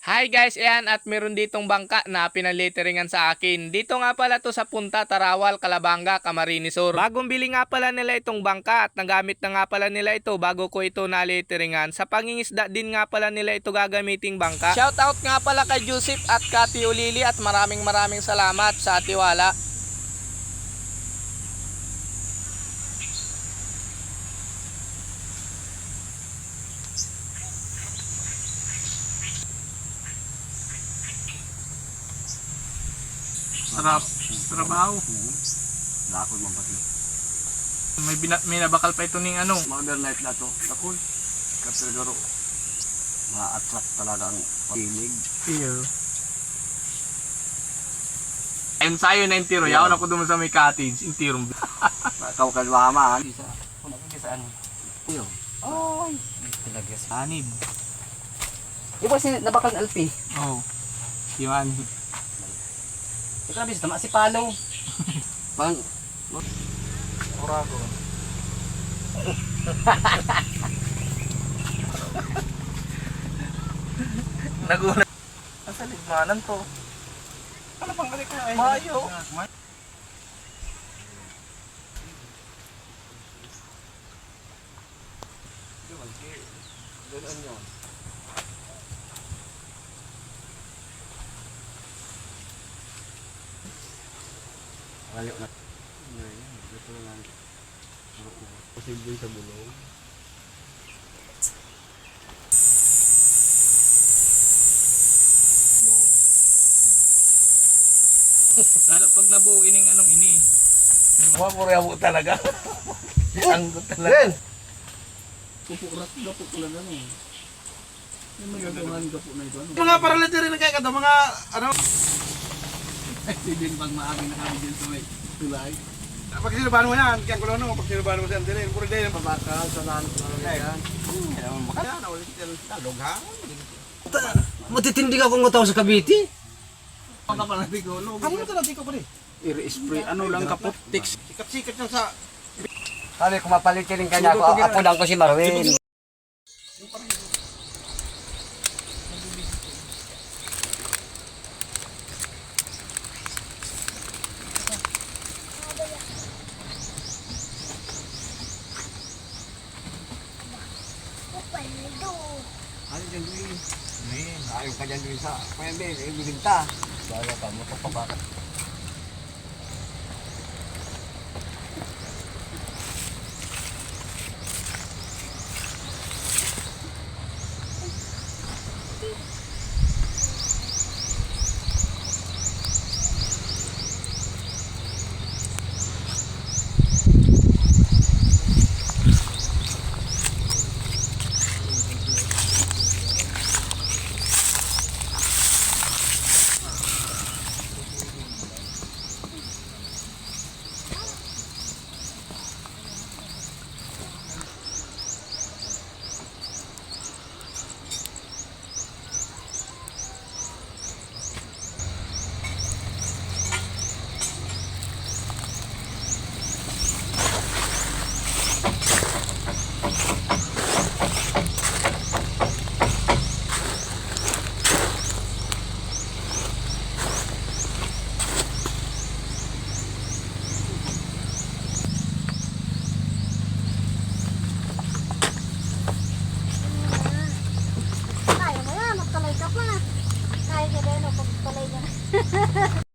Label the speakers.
Speaker 1: Hi guys, ayan at meron ditong bangka na pinaliteringan sa akin. Dito nga pala to sa Punta Tarawal, Calabanga, Camarines Sur. Bagong bili nga pala nila itong bangka at nagamit na nga pala nila ito bago ko ito naliteringan. Sa pangingisda din nga pala nila ito gagamiting bangka. Shout out nga pala kay Joseph at Kati Ulili at maraming salamat sa tiwala. Sarap trabaho.
Speaker 2: Lakod man pati.
Speaker 1: May nabakal pa ito ning ano.
Speaker 2: Modern life na to. Ako'y kapirgaro. Ma-attract talaga ang pag-inig.
Speaker 1: Iyo. Ensayo na intiro. Yaw na ko duman sa may cottage. Intiro.
Speaker 2: Ikaw kalwama.
Speaker 3: Isa. Kung nagkisa ano.
Speaker 2: Iyo.
Speaker 3: Ay. Talaga sa
Speaker 1: Anib.
Speaker 3: iba si nabakal ng alpi.
Speaker 1: Oh. Yan.
Speaker 3: Ikaw bis tama si Palo.
Speaker 2: Pang
Speaker 1: Orago. Nagulat. Ang saligmanan to. Ano pang balik na ay? Mayo.
Speaker 2: layo na. Ito lang. Posible sa bulong.
Speaker 1: Lalo pag nabuo ining anong ini. Mo talaga. Ang talaga.
Speaker 2: Pupurat gapo ko lang ano. Yung magagawan gapo na ito ano.
Speaker 4: Mga paraliter na kaya kada mga ano.
Speaker 2: Din pag maagi na kami din sa may tulay.
Speaker 4: Pag sinubahan mo yan, kaya kulo no, pag sinubahan mo sa antilin, puro din ang
Speaker 2: Bakal sa lahat ng yan.
Speaker 4: Kaya na ulit yan, talog ha.
Speaker 2: Matitindi ka kung tao sa Cavite.
Speaker 4: Ang kapal natin ko, no. Ang mga natin ko pa rin.
Speaker 2: I-spray ano lang kapot.
Speaker 4: Sikat-sikat lang sa...
Speaker 3: Sabi kung mapalitin ka niya ako, ako lang ko si Marwin.
Speaker 2: Ano dyan doon? Ayaw ka dyan doon sa... Kaya din, ibigita.
Speaker 3: Bago ka mo papabakat.
Speaker 5: Kaya mo na, magkalay ka pa. Kaya ka rin, pagkalay ka na.